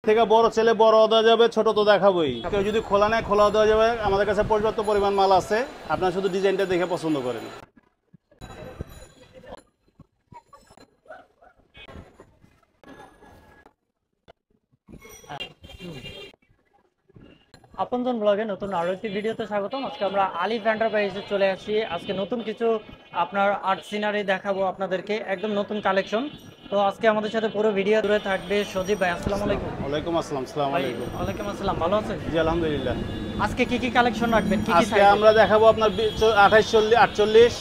থেকে বড় ছেলে বড় দেওয়া যাবে, ছোট তো দেখাবোই। কেউ যদি খোলা নেয় খোলাও দেওয়া যাবে, আমাদের কাছে পর্যাপ্ত পরিমাণ মাল আছে, আপনার শুধু ডিজাইনটা দেখে পছন্দ করেন। আপনজন ব্লগে নতুন আরো একটি ভিডিওতে স্বাগতম। আজকে আমরা আলিফ এন্টারপ্রাইজে চলে আসি। আজকে নতুন কিছু আপনার আর্ট সিনারি দেখাবো আপনাদেরকে, একদম নতুন কালেকশন। তো আজকে আমাদের সাথে পুরো ভিডিও জুড়ে থাকবে সজীব ভাই। আসসালামু আলাইকুম। ওয়ালাইকুম আসসালাম। আসসালামু ভাই আলাইকুম। ওয়ালাইকুম আসসালাম, ভালো আছেন? জি আলহামদুলিল্লাহ। আজকে কি কি কালেকশন রাখবেন, কি কি আজকে সাইজ? আমরা দেখাবো আপনার 28 48,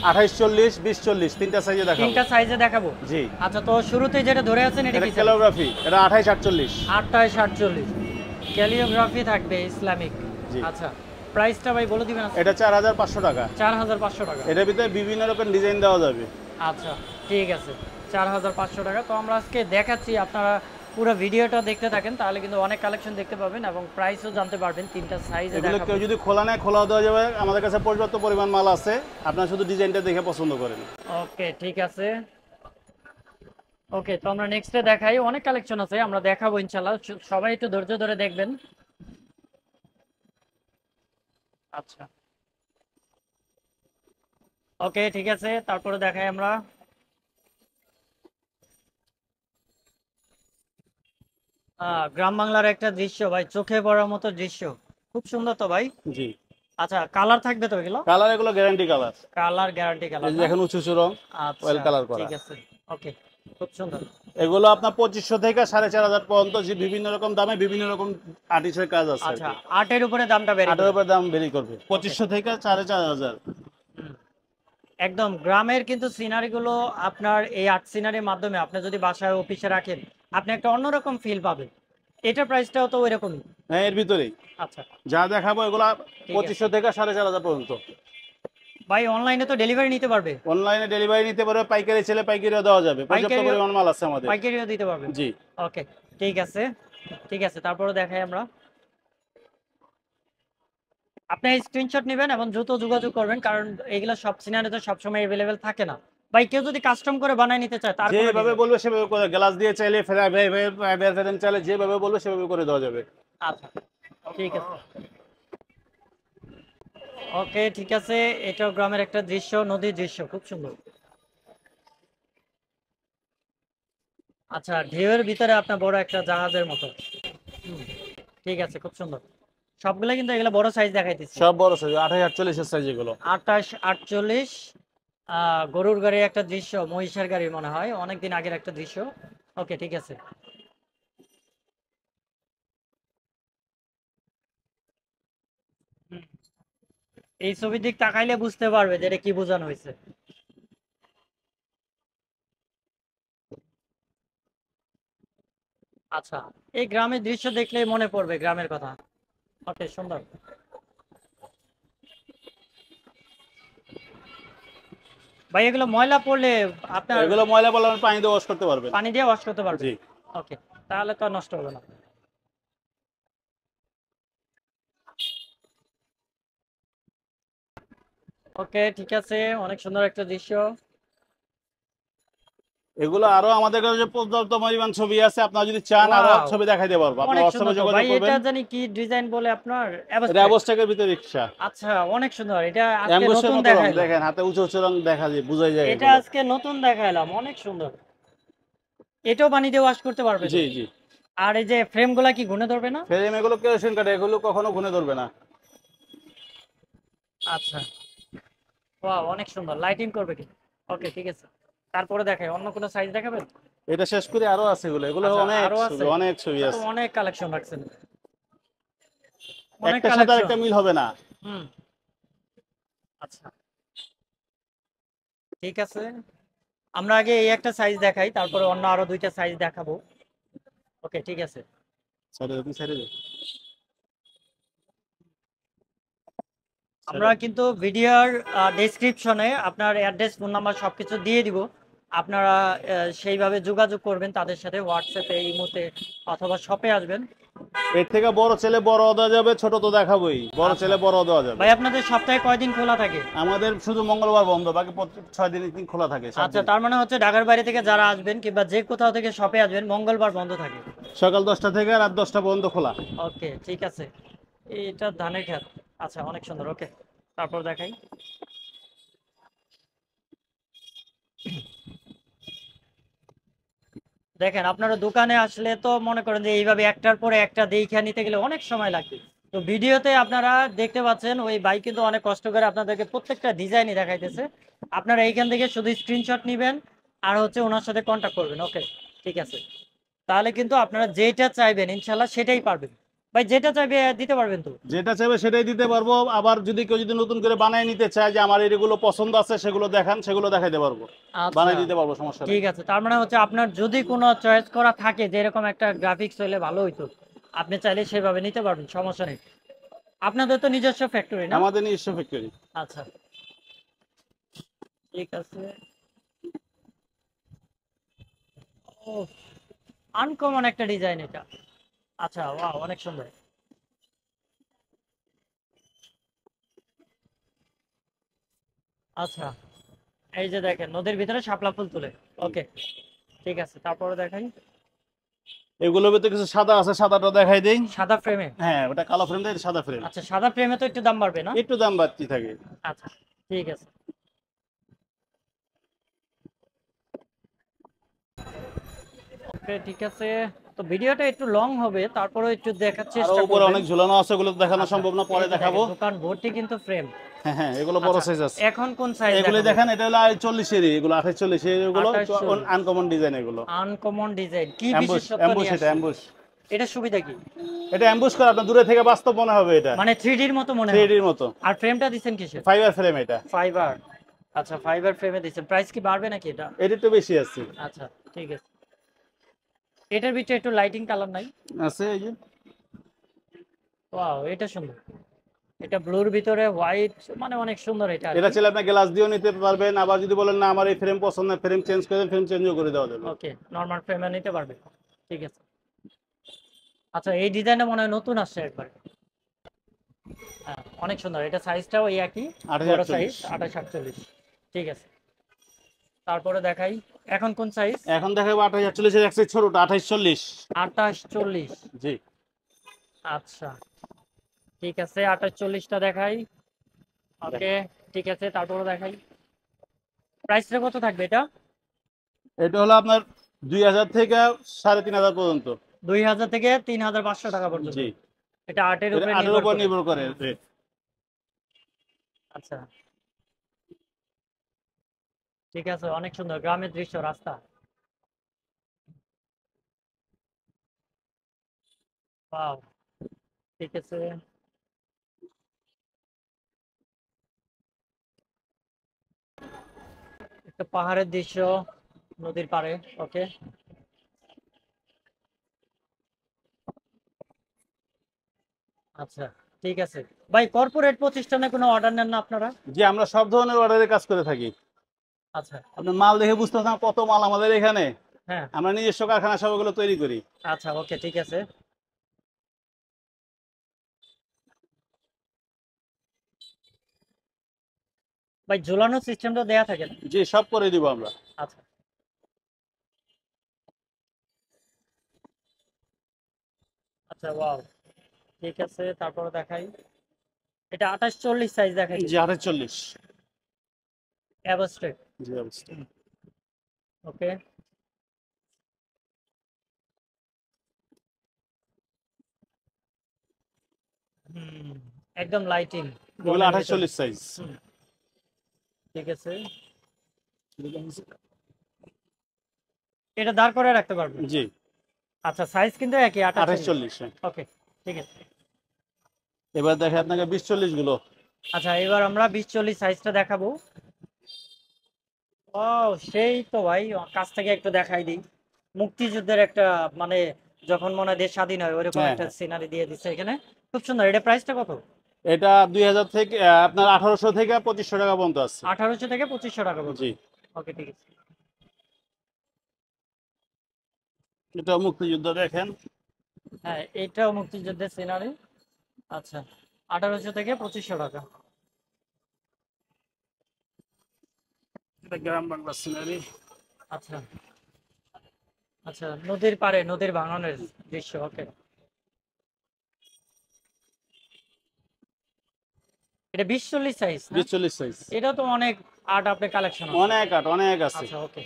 28 40, 20 40 তিনটা সাইজে দেখাবো। তিনটা সাইজে দেখাবো। জি। আচ্ছা, তো শুরুতে যেটা ধরে আছেন এটা কি? ক্যালিগ্রাফি, এটা 28 48। 28 48 ক্যালিওগ্রাফি থাকবে ইসলামিক। জি। আচ্ছা, প্রাইসটা ভাই বলে দিবেন? এটা 4500 টাকা। 4500 টাকা। এটার ভিতরে বিভিন্ন রকম ডিজাইন দেওয়া যাবে। আচ্ছা ঠিক আছে, 4500 টাকা। তো আমরা আজকে দেখাচ্ছি, আপনারা পুরো ভিডিওটা দেখতে থাকেন, তাহলে কিন্তু অনেক কালেকশন দেখতে পাবেন এবং প্রাইসও জানতে পারবেন। তিনটা সাইজে এগুলো দেখাবো। কেউ যদি খোলা নেয় খোলাও দেওয়া যাবে, আমাদের কাছে পর্যাপ্ত পরিমাণ মাল আছে, আপনার শুধু ডিজাইনটা দেখে পছন্দ করেন। ওকে ঠিক আছে। ওকে, তো আমরা নেক্সটে দেখাই, অনেক কালেকশন আছে আমরা দেখাবো ইনশাআল্লাহ, সবাই একটু ধৈর্য ধরে দেখবেন। আচ্ছা ওকে ঠিক আছে, তারপরে দেখাই আমরা। গ্রাম বাংলার একটা দৃশ্য ভাই, চোখে পড়ার মতো দৃশ্য, খুব সুন্দর তো ভাই। জি। আচ্ছা, কালার থাকবে তো এগুলো? কালার এগুলো guarantee colour. Colour guarantee colour, এই যে এখন উঁচু রং আচ্ছা অয়েল কালার করা। ঠিক আছে। ওকে, খুব সুন্দর। এগুলো আপনার 2500 থেকে 4500 পর্যন্ত, যে বিভিন্ন রকম দামে বিভিন্ন রকম আর্টিস্টের কাজ আছে। আচ্ছা, আর্টের উপরে দামটা বেড়ে আর্টের উপরে দাম ভেরি করবে, 2500 থেকে 4500। একদম গ্রামের কিন্তু সিনারি গুলো আপনার এই আর্ট সিনারির মাধ্যমে আপনি যদি বাসায় অফিসে রাখেন, আপনি একটা অন্যরকম ফিল পাবেন। এটার প্রাইসটাও তো ওইরকমই? হ্যাঁ, এর ভিতরেই আচ্ছা, যা দেখাবো এগুলো 2500 থেকে 4500 পর্যন্ত। ভাই অনলাইনে তো ডেলিভারি নিতে পারবে? অনলাইনে ডেলিভারি নিতে পারবে, পাইকারি ছেলে পাইকারিও দেওয়া যাবে, পর্যাপ্ত পরিমাণ মাল আছে আমাদের। পাইকারিও দিতে পারবেন? জি। ওকে ঠিক আছে, ঠিক আছে। তারপরে দেখাই আমরা। আপনি স্ক্রিনশট নেবেন এবং দ্রুত যোগাযোগ করবেন, কারণ এগুলো সব সিনারিতে সবসময় অ্যাভেলেবেল থাকে না। ভাই কেউ যদি কাস্টম করে বানায় নিতে চায়, তারপরে যেভাবে বলবে সেভাবে করে, গ্লাস দিয়ে চাইলে ফেরেন চাইলে যেভাবে বলবে সেভাবে করে দেওয়া যাবে। আচ্ছা ঠিক আছে। ওকে ঠিক আছে, এটাও গ্রামের একটা দৃশ্য, নদীর দৃশ্য, খুব সুন্দর। আচ্ছা, ঢেউয়ের ভিতরে আপনার বড় একটা জাহাজের মতো। হুম, ঠিক আছে, খুব সুন্দর। সবগুলো কিন্তু এগুলো বড় সাইজ দেখাইতেছি। সব বড় সাইজ, 28 48 এর সাইজ এগুলো। 28 48। গরুর গাড়ির একটা দৃশ্য, মহিষের গাড়ি মনে হয়, অনেকদিন আগের একটা দৃশ্য। ওকে ঠিক আছে। হুম, এই ছবির দিক তাকাইলে বুঝতে পারবে যে এটা কি বোঝানো হয়েছে। আচ্ছা, এই গ্রামের দৃশ্য দেখলেই মনে পড়বে গ্রামের কথা। ওকে সুন্দর। ভাই এগুলো ময়লা পড়লে আপনার? এগুলো ময়লা পড়লে পানি দিয়ে ওয়াশ করতে পারবেন। পানি দিয়ে ওয়াশ করতে পারবে? জি। ওকে, তাহলে তো আর নষ্ট হবে না। ওকে ঠিক আছে, অনেক সুন্দর একটা দৃশ্য। এগুলো আরো আমাদের কাছে পর্যাপ্ত পরিমাণ ছবি আছে, আপনারা যদি চান আরো ওয়াও, ছবি দেখাইতে পারবো। আপনি অনেক হোয়াটসঅ্যাপে সুন্দর তো যোগাযোগ ভাই। করবেন। এটা জানি কি ডিজাইন বলে আপনার? এটা অ্যাবস্ট্রাকের ভিতরে রিকশা। আচ্ছা, অনেক সুন্দর। এটা আজকে অ্যাম্বুসের নতুন মতো রং, দেখাইলাম। দেখেন হাতে উঁচু উঁচু রং দেখা যায়, বোঝাই যায় এটা এগুলো। আজকে নতুন দেখাইলাম, অনেক সুন্দর। এটাও পানি দিয়ে ওয়াশ করতে পারবে তো? জি জি। আর এই যে ফ্রেম গুলা কি ঘুনে ধরবে না? ফ্রেম এগুলো কেরোসিন কাটে, এগুলো কখনো ঘুনে ধরবে না। আচ্ছা, ওয়াও, অনেক সুন্দর। লাইটিং করবে কি? ওকে ঠিক আছে। তারপরে দেখাই, অন্য কোনো সাইজ দেখাবেন? এটা শেষ করে আরো আছে, এগুলো এগুলো আচ্ছা, অনেক আরো ছবি, আছে? অনেক ছবি তো আছে। অনেক কালেকশন রাখছেন, অনেক একটার সাথে কালেকশন। আরেকটা মিল হবে না। হুম, আচ্ছা ঠিক আছে। আমরা আগে এই একটা সাইজ দেখাই, তারপরে অন্য আরো দুইটা সাইজ দেখাবো। ওকে ঠিক আছে। সরি, তুমি ছেড়ে দাও। আমরা কিন্তু ভিডিওর ডেসক্রিপশনে আপনার অ্যাড্রেস, ফোন নাম্বার সবকিছু দিয়ে দিব। আপনারা সেইভাবে যোগাযোগ করবেন তাদের সাথে, হোয়াটসঅ্যাপে, ইমোতে অথবা শপে আসবেন। এর থেকে বড় ছেলে বড় দেওয়া যাবে, ছোট তো দেখাবোই, বড় ছেলে বড় দেওয়া যাবে। ভাই আপনাদের সপ্তাহে কয়দিন খোলা থাকে? আমাদের শুধু মঙ্গলবার বন্ধ, বাকি 6 দিন খোলা থাকে। আচ্ছা, তার মানে হচ্ছে ঢাকার বাইরে থেকে যারা আসবেন কিংবা যে কোথাও থেকে শপে আসবেন, মঙ্গলবার বন্ধ থাকে। সকাল 10টা থেকে রাত 10টা পর্যন্ত খোলা। ওকে, ঠিক আছে। এটা ধানের খেত। আচ্ছা, অনেক সুন্দর। ওকে, তারপর দেখাই। দেখেন, আপনারা দোকানে আসলে তো মনে করেন যে এইভাবে একটার পরে একটা দেখে নিতে গেলে অনেক সময় লাগবে। তো ভিডিওতে আপনারা দেখতে পাচ্ছেন ওই ভাই কিন্তু অনেক কষ্ট করে আপনাদেরকে প্রত্যেকটা ডিজাইনই দেখাইতেছে। আপনারা এইখান থেকে শুধু স্ক্রিনশট নেবেন আর হচ্ছে ওনার সাথে কন্ট্যাক্ট করবেন। ওকে, ঠিক আছে। তাহলে কিন্তু আপনারা যেটা চাইবেন ইনশাল্লাহ সেটাই পারবেন। ভাই যেটা চাইবে দিতে পারবেন তো? যেটা চাইবে সেটাই দিতে পারবো। আবার যদি কেউ নতুন করে বানায় নিতে চায় যে আমার এগুলো পছন্দ আছে, সেগুলো দেখান, সেগুলো দেখাইতে পারবো, আচ্ছা, বানাই দিতে পারবো, সমস্যা নেই। ঠিক আছে। তার মানে হচ্ছে আপনার যদি কোনো চয়েস করা থাকে যে এরকম একটা গ্রাফিক্স হইলে ভালো হইতো, আপনি চাইলে সেভাবে নিতে পারবেন, সমস্যা নেই। আপনাদের তো নিজস্ব ফ্যাক্টরি না? আমাদের নিজস্ব ফ্যাক্টরি। আচ্ছা, ঠিক আছে। ও, আনকমন একটা ডিজাইন এটা। আচ্ছা, ওয়াও, অনেক সুন্দর। আচ্ছা, এই যে দেখেন নদীর ভিতরে শাপলা ফুল তুলে। ওকে, ঠিক আছে। তারপরে দেখাই। এগুলোর ভিতরে কিছু সাদা আছে, সাদাটা দেখাই দেই। সাদা ফ্রেমে? হ্যাঁ, ওটা কালো ফ্রেম দেয়, সাদা ফ্রেম। আচ্ছা, সাদা ফ্রেমে তো একটু দাম বাড়বে না? একটু দাম বাড়তি থাকে। আচ্ছা, ঠিক আছে। ওকে, ঠিক আছে। তো ভিডিওটা একটু লং হবে, তারপরেও একটু দেখার আরো চেষ্টা উপরে করবেন। অনেক ঝুলানো আছে, ওগুলো তো দেখানো আচ্ছা, সম্ভব না, এই পরে যে দেখাবো। দেখেন, দোকান ভর্তি কিন্তু ফ্রেম। হ্যাঁ হ্যাঁ, এগুলো বড় আচ্ছা, সাইজ আছে। এখন কোন সাইজ এগুলো দেখাবো? দেখেন, এটা হলো 40 এগুলো 28 এগুলো 28। আনকমন ডিজাইন এগুলো। আনকমন ডিজাইন, কি অ্যাম্বুশ, বিশেষত্ব অ্যাম্বুশ, নিয়ে এটা আসছে? অ্যাম্বুশ। এটা সুবিধা কি? এটা অ্যাম্বুশ করে আপনার দূরে থেকে বাস্তব মনে হবে, এটা মানে 3D এর মতো মনে হয়। 3D এর মতো। আর ফ্রেমটা দিবেন কিসের? ফাইবার ফ্রেম এটা। ফাইবার। আচ্ছা, ফাইবার ফ্রেমে দিবেন। প্রাইস কি বাড়বে নাকি এটা? এটা একটু বেশি আছে। আচ্ছা, ঠিক আছে। এটার ভিতরে একটু লাইটিং কালার নাই? আছে এই যে। ওয়াও, এটা সুন্দর। এটা ব্লুর ভিতরে হোয়াইট, মানে অনেক সুন্দর এটা আর এটা কি। চাইলে আপনি গ্লাস দিয়েও নিতে পারবেন, আবার যদি বলেন না আমার এই ফ্রেম পছন্দ না, ফ্রেম চেঞ্জ করে ফ্রেম চেঞ্জও করে দেওয়া যাবে। ওকে, নরমাল ফ্রেমে নিতে পারবে। ঠিক আছে। আচ্ছা, এই ডিজাইনটা মনে হয় নতুন আসছে একবার। হ্যাঁ, অনেক সুন্দর। এটা সাইজটাও এই একই, 28 বড় 48। সাইজ 28 48। ঠিক আছে, তারপরে দেখাই। এখন কোন সাইজ? এখন দেখাবো 28 48 এর এক সাইজ ছোটটা 28 40। 28 40। জি। আচ্ছা, ঠিক আছে, 28 40টা দেখাই। ওকে, ঠিক আছে। তারপরে দেখাই। প্রাইসটা কত থাকবে এটা? এটা হলো আপনার 2000 থেকে 3500 পর্যন্ত। 2000 থেকে 3500 টাকা পর্যন্ত। জি। এটা আর্টের এটা উপরে আটের নির্ভর উপর করে। নির্ভর করে। আচ্ছা, ঠিক আছে, অনেক সুন্দর গ্রামের দৃশ্য, রাস্তা। ওয়াও, ঠিক আছে। একটা পাহাড়ের দৃশ্য নদীর পাড়ে। ওকে, আচ্ছা, ঠিক আছে। ভাই, কর্পোরেট প্রতিষ্ঠানে কোনো অর্ডার নেন না আপনারা? জি, আমরা সব ধরনের অর্ডারের কাজ করে থাকি। আচ্ছা, আপনার মাল দেখে বুঝতে পারছেন কত মাল আমাদের এখানে। হ্যাঁ, আমরা নিজস্ব কারখানা সব এগুলো তৈরি করি। আচ্ছা, ওকে, ঠিক আছে। ভাই, ঝুলানোর সিস্টেমটা দেয়া থাকে না? জি, সব করে দিব আমরা। আচ্ছা, আচ্ছা, ওয়াও, ঠিক আছে। তারপরে দেখাই। এটা 28 40 সাইজ দেখাই। জি, 28 40। অ্যাবস্ট্রাক্ট। জি, অবশ্যই। ওকে, হুম, একদম লাইটিং এগুলো বনের 28 ভিতরে। 40 সাইজ। হুম, ঠিক আছে। এটা দাঁড় করে রাখতে পারবো? জি, আচ্ছা, সাইজ কিন্তু একই, 28 28 40। ওকে, ঠিক আছে। এবার দেখে আপনাকে 20 40 গুলো। আচ্ছা, এবার আমরা 20 40 সাইজটা দেখাবো। ও, সেই তো ভাই, কাছ থেকে একটু দেখাই দিই। মুক্তিযুদ্ধের একটা, মানে যখন মনে হয় দেশ স্বাধীন হয় ওইরকম হ্যাঁ একটা হ্যাঁ। সিনারি দিয়ে দিচ্ছে এখানে। খুব সুন্দর। এটা প্রাইসটা কত? এটা 2000 থেকে আপনার 1800 থেকে 2500 টাকা পর্যন্ত আছে। 1800 থেকে 2500 টাকা জি। পর্যন্ত। ওকে, ঠিক আছে। এটা মুক্তিযুদ্ধ দেখেন। হ্যাঁ, এটাও মুক্তিযুদ্ধের সিনারি। আচ্ছা, 1800 থেকে 2500 টাকা। এটা গ্রাম বাংলা সিনারি। আচ্ছা আচ্ছা, নদীর পাড়ে নদীর ভাঙনের দৃশ্য। ওকে, এটা 20-40 সাইজ না? 20-40 সাইজ। এটা তো অনেক আর্ট আপনার কালেকশন আছে। অনেক আট, অনেক আছে। আচ্ছা, ওকে।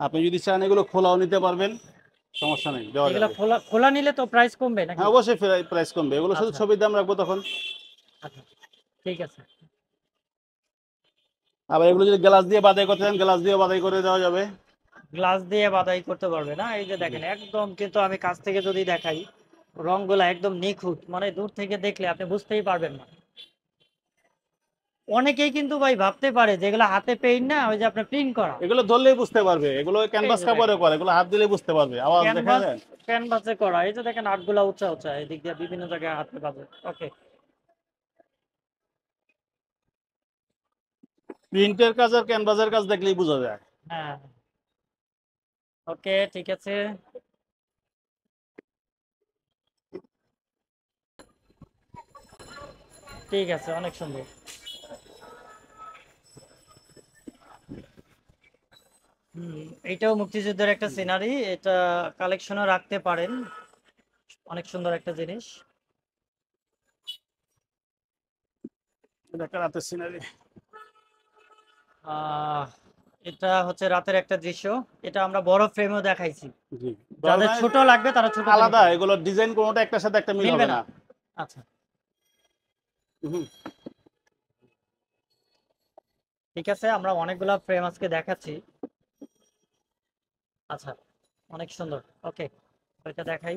আপনি যদি চান এগুলো খোলাও নিতে পারবেন, সমস্যা নেই, দেওয়া এগুলা যাবে। খোলা খোলা নিলে তো প্রাইস কমবে নাকি? হ্যাঁ অবশ্যই প্রাইস কমবে, এগুলো শুধু আচ্ছা ছবির দাম রাখবো তখন। আচ্ছা, ঠিক আছে। আবার এগুলো যদি গ্লাস দিয়ে বাদাই করতে চান, গ্লাস দিয়ে বাদাই করে দেওয়া যাবে। গ্লাস দিয়ে বাদাই করতে পারবে না? এই যে জি। দেখেন, একদম কিন্তু আমি কাছ থেকে যদি দেখাই, রংগুলা একদম নিখুঁত, মানে দূর থেকে দেখলে আপনি বুঝতেই পারবেন না। অনেকেই কিন্তু ভাই ভাবতে পারে যে এগুলো হাতে পেইন্ট না, ওই যে আপনার প্রিন্ট করা। এগুলো ধরলেই বুঝতে পারবে, এগুলো এই ক্যানভাস যে কাপড়ে দেখেন, করে, এগুলো হাত দিলে বুঝতে পারবে, আওয়াজ দেখা ক্যানভাস যায়। ক্যানভাসে করা। এই যে দেখেন আর্টগুলা উঁচা উঁচা, এদিক দিয়ে বিভিন্ন জায়গায় হাতে বাজে। ওকে। প্রিন্টের কাজ আর ক্যানভাসের কাজ দেখলেই বোঝা যায়। হ্যাঁ, ওকে, ঠিক আছে। ঠিক আছে, অনেক সুন্দর। এইটাও মুক্তিযুদ্ধের একটা সিনারি, এটা কালেকশনে রাখতে পারেন। অনেক সুন্দর একটা জিনিস। এটা একটা রাতের সিনারি। আহ এটা হচ্ছে রাতের একটা দৃশ্য। এটা আমরা বড় ফ্রেমেও দেখাইছি। জি। যাদের গরমে ছোট লাগবে তারা ছোটতে আলাদা, নিতে পারে। এগুলো ডিজাইন কোনোটা একটার সাথে একটা মিল মিলবে হবে না? না। আচ্ছা, হুম। ঠিক আছে, আমরা অনেকগুলা ফ্রেম আজকে দেখাচ্ছি। আচ্ছা, অনেক সুন্দর। ওকে, ওইটা দেখাই।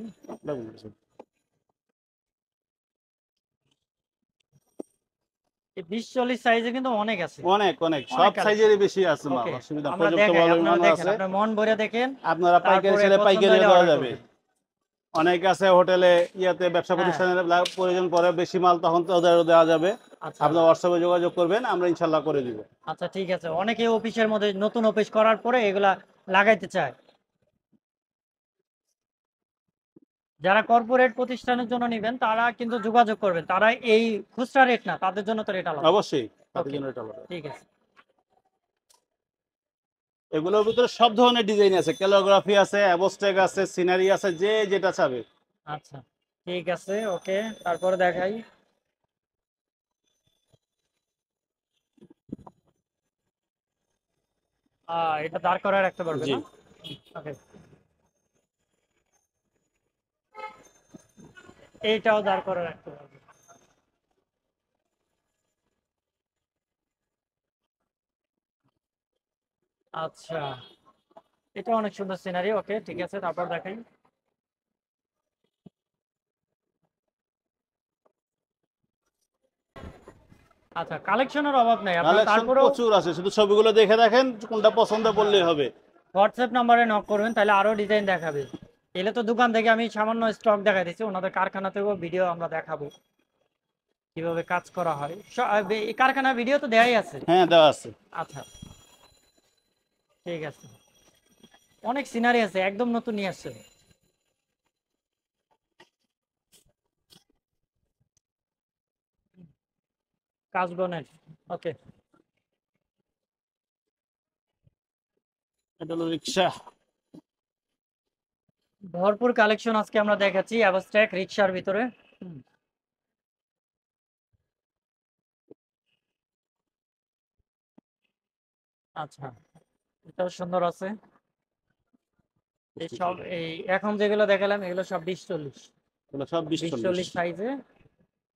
এই 20-40 সাইজে কিন্তু অনেক আছে, অনেক অনেক অনেক সব কালেকশন। সাইজেরই বেশি আছে মাল, ওকে, অসুবিধা, আমরা পর্যাপ্ত দেখাই, আপনারা পরিমাণ দেখেন, আছে। আপনার মন ভরে দেখেন। আপনারা পাইকারি তারপরে চাইলে পছন্দ পাইকারিও হলে দেওয়া অর্ডার যাবে। করবেন। অনেক আছে হোটেলে, ইয়াতে ব্যবসা হ্যাঁ, প্রতিষ্ঠানের প্রয়োজন পড়ে বেশি মাল, তখন তো ওদেরও দেওয়া যাবে। আচ্ছা আপনার হোয়াটসঅ্যাপে যোগাযোগ করবেন, আমরা ইনশাল্লাহ করে দিব। আচ্ছা, ঠিক আছে। অনেকে অফিসের মধ্যে নতুন অফিস করার পরে এগুলা লাগাইতে চায়। যারা কর্পোরেট প্রতিষ্ঠানের জন্য নেবেন তারা কিন্তু যোগাযোগ করবেন, তারা এই খুচরা রেট না, তাদের জন্য তো রেট আলাদা। অবশ্যই তাদের ওকে, জন্য এটা আলাদা। ঠিক আছে। এগুলোর ভিতরে সব ধরনের ডিজাইন আছে, ক্যালিগ্রাফি আছে, অ্যাবস্ট্রাক্ট আছে, সিনারি আছে, যে যেটা চাবে। আচ্ছা, ঠিক আছে, ওকে। তারপরে দেখাই। এটা দাঁড় করায় রাখতে পারবে জি। না? ওকে, এইটাও দাঁড় করে রাখতে পারবে। আচ্ছা, এটা অনেক সুন্দর সিনারি। ওকে, ঠিক আছে, তারপর দেখাই। আচ্ছা, কালেকশনের অভাব নাই আপনার, কালেকশন তারপরেও প্রচুর আছে, শুধু ছবিগুলো দেখে দেখেন, কোনটা পছন্দ হ্যাঁ, পড়লেই হবে। হোয়াটসঅ্যাপ নাম্বারে নক করবেন, তাহলে আরো ডিজাইন দেখাবে। এলে তো দোকান থেকে আমি সামান্য স্টক দেখাই দিচ্ছি, ওনাদের কারখানা থেকেও ভিডিও আমরা দেখাবো কিভাবে কাজ করা হয়। এই কারখানার ভিডিও তো দেয়াই আছে। হ্যাঁ দেওয়া আছে। আচ্ছা, ঠিক আছে। অনেক সিনারি আছে, একদম নতুন নিয়ে আসছে। কাশবনের। ওকে, এটা হলো রিক্সা। ভরপুর কালেকশন আজকে আমরা দেখাচ্ছি অ্যাবস্ট্রাক্ট রিক্সার ভিতরে। আচ্ছা, এটাও সুন্দর আছে। এই সব এই এখন যেগুলো দেখালাম এগুলো সব 20-40। এগুলো সব 20-40। 20-40 সাইজে।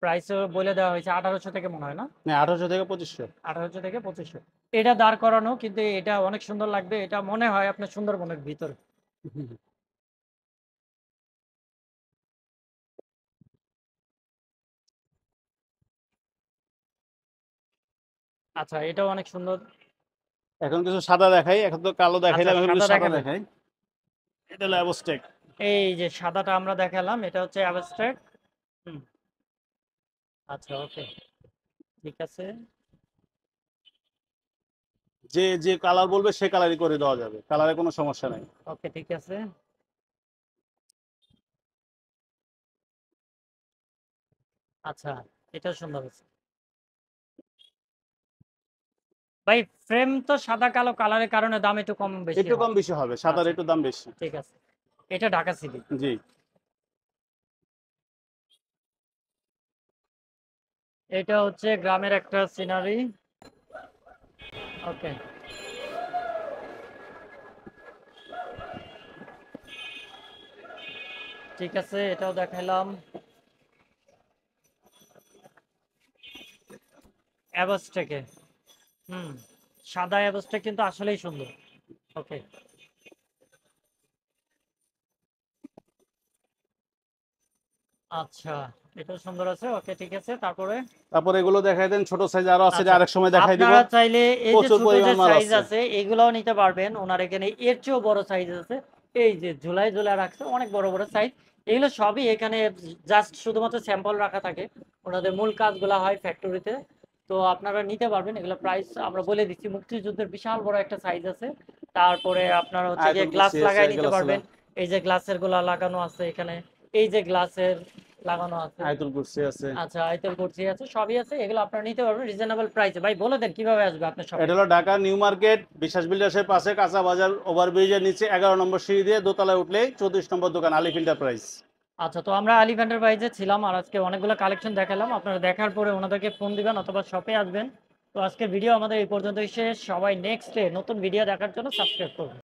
প্রাইসও বলে দেওয়া হয়েছে 1800 থেকে, মনে হয় না? হ্যাঁ 1800 থেকে 2500। 1800 থেকে 2500। এটা দাঁড় করানো, কিন্তু এটা অনেক সুন্দর লাগবে। এটা মনে হয় আপনার সুন্দরবনের ভিতরে। আচ্ছা, আচ্ছা, এটাও অনেক সুন্দর। এখন কিছু সাদা দেখাই, এখন তো কালো আচ্ছা, দেখাইলাম, এখন সাদা কিছু সাদা দেখাবেন। দেখাই। এটা হলো অ্যাবস্ট্রাক্ট। এই যে সাদাটা আমরা দেখালাম, এটা হচ্ছে অ্যাবস্ট্রাক্ট। হুম, আচ্ছা, ওকে, ঠিক আছে। যে যে কালার বলবে সে কালারই করে দেওয়া যাবে, কালারে কোনো সমস্যা নাই। ওকে, ঠিক আছে। আচ্ছা, এটা সুন্দর আছে। ভাই ফ্রেম তো সাদা কালো কালারের কারণে দাম একটু কম বেশি একটু কম হয়। বেশি হবে, সাদার আচ্ছা, একটু দাম বেশি। ঠিক আছে। এটা ঢাকা সিটি। জি। এটা হচ্ছে গ্রামের একটা সিনারি। ওকে, ঠিক আছে, এটাও দেখাইলাম। অ্যাবস্টেকে, হুম, সাদা অ্যাবস্টেক কিন্তু আসলেই সুন্দর। ওকে, আচ্ছা, এটা সুন্দর আছে। ওকে, ঠিক আছে, তারপরে তারপর এগুলো দেখাই দেন, ছোট সাইজ আরো আছে, এটা আচ্ছা, আরেক সময় দেখাই দিব। আপনারা চাইলে এই যে প্রচুর ছোট যে পরিমাণ মাল সাইজ আছে। আছে এগুলাও নিতে পারবেন। ওনার এখানে এর চেয়েও বড় সাইজ আছে। এই যে ঝুলাই ঝুলাই রাখছে অনেক বড় বড় সাইজ। এগুলো সবই এখানে জাস্ট শুধুমাত্র স্যাম্পল রাখা থাকে। ওনাদের মূল কাজগুলা হয় ফ্যাক্টরিতে। তো আপনারা নিতে পারবেন। এগুলো প্রাইস আমরা বলে দিচ্ছি। মুক্তিযুদ্ধের বিশাল বড় একটা সাইজ আছে। তারপরে আপনারা হচ্ছে গিয়ে আয়তন গ্লাস কুরসি আছে, লাগাই নিতে গ্লাস পারবেন। এই যে গ্লাসের গুলা লাগানো আছে এখানে। এই যে গ্লাসের লাগানো আছে। আয়তন কুরসি আছে। আচ্ছা, আইতেল কুরসি আছে, সবই আছে। এগুলো আপনারা নিতে পারবেন রিজনেবল প্রাইসে। ভাই বলে দেন কিভাবে আসবে আপনার শপে। এটা হলো ঢাকা নিউ মার্কেট বিশ্বাস বিল্ডার্সের পাশে, কাঁচা বাজার ওভারব্রিজের নিচে 11 নম্বর সিঁড়ি দিয়ে দোতলায় উঠলেই 34 নম্বর দোকান, আলিফ এন্টারপ্রাইজ। আচ্ছা, তো আমরা আলিফ এন্টারপ্রাইজে ছিলাম আর আজকে অনেকগুলো কালেকশন দেখালাম। আপনারা দেখার পরে ওনাদেরকে ফোন দিবেন অথবা শপে আসবেন। তো আজকের ভিডিও আমাদের এই পর্যন্তই শেষ। সবাই নেক্সট ডে নতুন ভিডিও দেখার জন্য সাবস্ক্রাইব করুন।